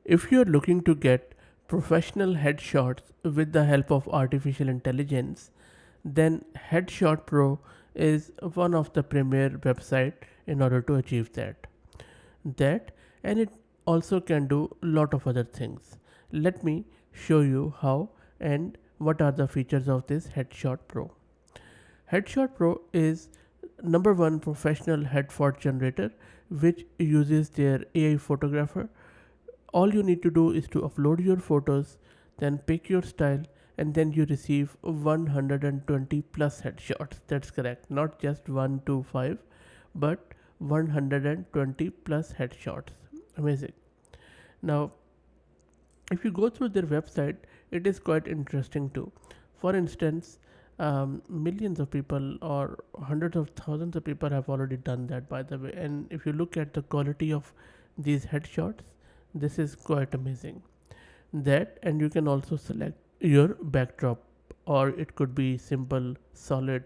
If you are looking to get professional headshots with the help of artificial intelligence, then HeadshotPro is one of the premier website in order to achieve that and it also can do a lot of other things. Let me show you how and what are the features of this HeadshotPro. HeadshotPro is number one professional headshot generator which uses their AI photographer. All you need to do is to upload your photos, then pick your style, and then you receive 120 plus headshots. That's correct, not just 1 to 5, but 120 plus headshots. Amazing. Now, if you go through their website, it is quite interesting too. For instance, millions of people or hundreds of thousands of people have already done that, by the way. And if you look at the quality of these headshots, this is quite amazing. That, and you can also select your backdrop, or it could be simple, solid,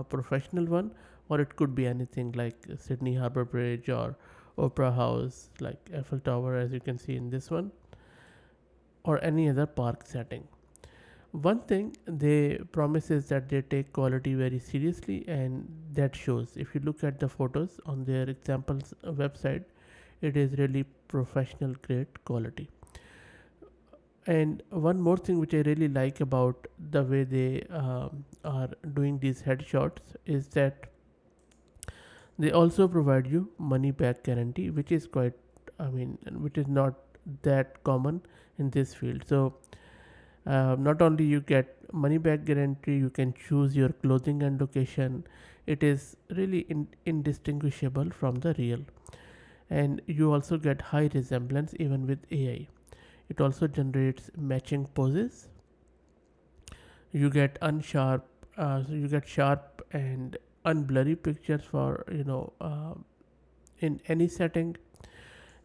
professional one, or it could be anything like Sydney Harbour Bridge or Opera House, like Eiffel Tower, as you can see in this one, or any other park setting. One thing they promise is that they take quality very seriously, and that shows. If you look at the photos on their examples website, it is really professional grade quality. And one more thing which I really like about the way they are doing these headshots is that they also provide you money back guarantee, which is quite, I mean, which is not that common in this field. So not only you get money back guarantee, you can choose your clothing and location. It is really indistinguishable from the real, and you also get high resemblance even with AI. It also generates matching poses. You get you get sharp and unblurry pictures for in any setting.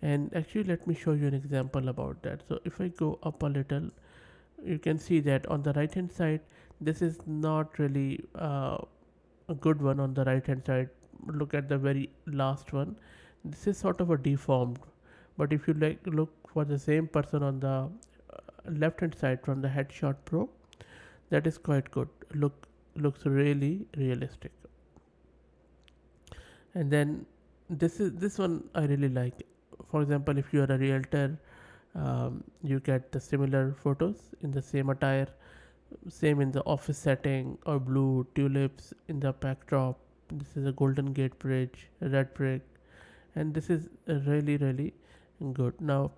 And actually, let me show you an example about that. So if I go up a little, you can see that on the right hand side, this is not really a good one. On the right hand side, look at the very last one. This is sort of a deformed, but if you like look for the same person on the left hand side from the Headshot Pro, that is quite good. Looks really realistic. And then this one I really like. For example, if you are a realtor, you get the similar photos in the same attire, same in the office setting, or blue tulips in the backdrop. This is a Golden Gate Bridge, red brick, and this is really good. Now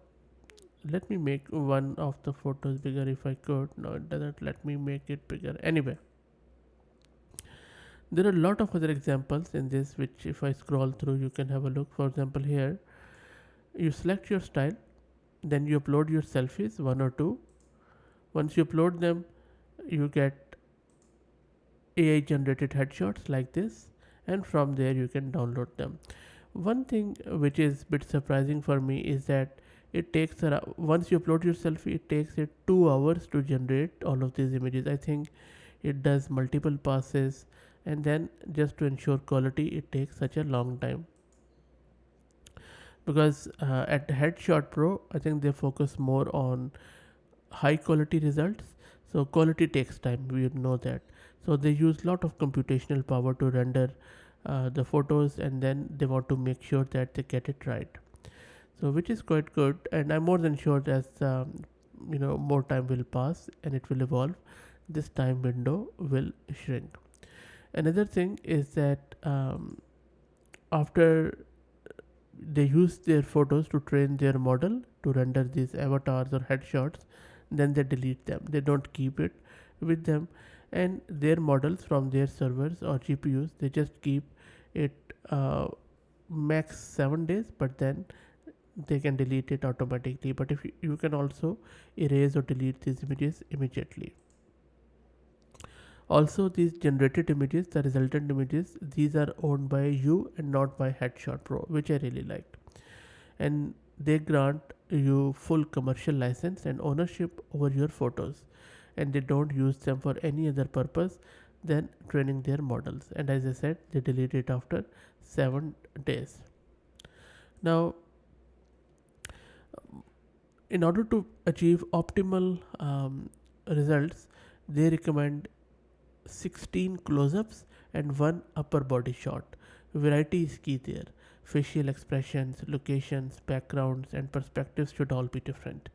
let me make one of the photos bigger if I could. No, it doesn't let me make it bigger. Anyway, there are a lot of other examples in this which if I scroll through you can have a look. For example, here you select your style, then you upload your selfies, one or two. Once you upload them, you get AI generated headshots like this, and from there you can download them. One thing which is a bit surprising for me is that it takes once you upload your selfie, it takes it 2 hours to generate all of these images. I think it does multiple passes, and then just to ensure quality, it takes such a long time. Because at Headshot Pro, I think they focus more on high quality results. So quality takes time. We know that. So they use lot of computational power to render the photos, and then they want to make sure that they get it right. So which is quite good, and I'm more than sure that more time will pass and it will evolve. This time window will shrink. Another thing is that after they use their photos to train their model to render these avatars or headshots, then they delete them. They don't keep it with them, and their models from their servers or GPUs, they just keep it max 7 days, but then they can delete it automatically. But if you can also erase or delete these images immediately. Also, these generated images, the resultant images, these are owned by you and not by Headshot Pro, which I really liked. And they grant you full commercial license and ownership over your photos, and they don't use them for any other purpose than training their models. And as I said, they delete it after 7 days. Now, In order to achieve optimal results, they recommend 16 close-ups and one upper body shot. Variety is key there. Facial expressions, locations, backgrounds, and perspectives should all be different.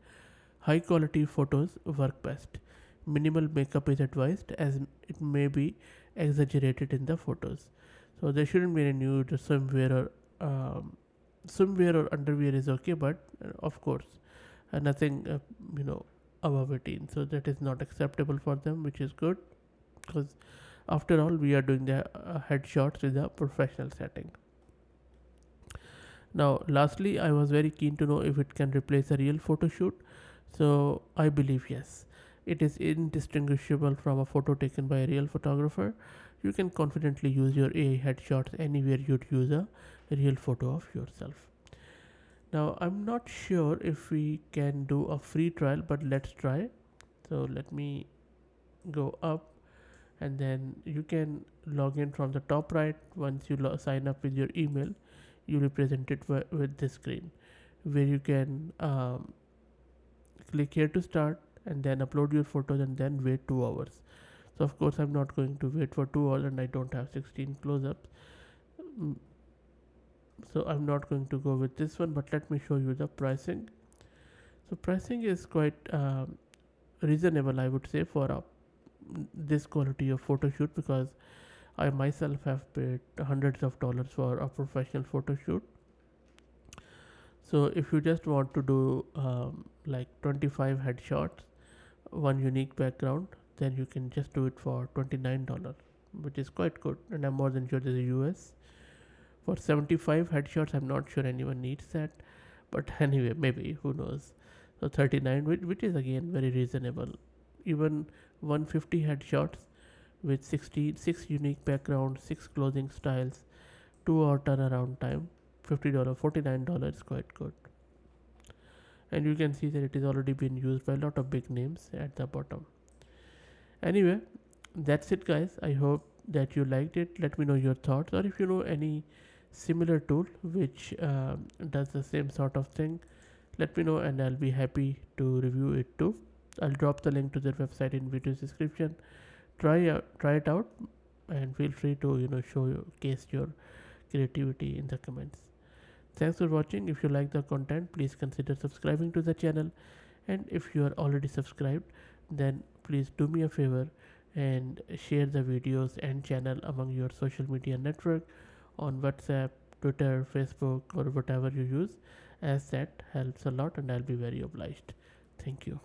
High quality photos work best. Minimal makeup is advised as it may be exaggerated in the photos. So there shouldn't be any nude swimwear or swimwear or underwear is okay, but of course nothing you know above 18. So that is not acceptable for them, which is good because after all we are doing the headshots with a professional setting. Now, lastly, I was very keen to know if it can replace a real photo shoot. So, I believe yes. It is indistinguishable from a photo taken by a real photographer. You can confidently use your AI headshots anywhere you'd use a real photo of yourself. Now, I'm not sure if we can do a free trial, but let's try. So, let me go up and then you can log in from the top right. Once you sign up with your email, you will be presented with this screen where you can click here to start and then upload your photos and then wait 2 hours. So of course I'm not going to wait for 2 hours and I don't have 16 close-ups. Mm, so I'm not going to go with this one, but let me show you the pricing. So pricing is quite reasonable, I would say, for this quality of photo shoot, because I myself have paid hundreds of dollars for a professional photo shoot. So if you just want to do like 25 headshots, one unique background, then you can just do it for $29, which is quite good. And I'm more than sure this is US. For 75 headshots, I'm not sure anyone needs that. But anyway, maybe, who knows. So 39, which is again very reasonable. Even 150 headshots with 66 unique backgrounds, 6 clothing styles, 2 hour turnaround time, $50, $49 is quite good. And you can see that it is already been used by a lot of big names at the bottom. Anyway, that's it, guys. I hope that you liked it. Let me know your thoughts, or if you know any similar tool which does the same sort of thing, let me know and I'll be happy to review it too. I'll drop the link to their website in video description. Try it out, and feel free to showcase your creativity in the comments. Thanks for watching. If you like the content, please consider subscribing to the channel, and if you are already subscribed, then please do me a favor and share the videos and channel among your social media network on WhatsApp, Twitter, Facebook, or whatever you use, as that helps a lot and I'll be very obliged. Thank you.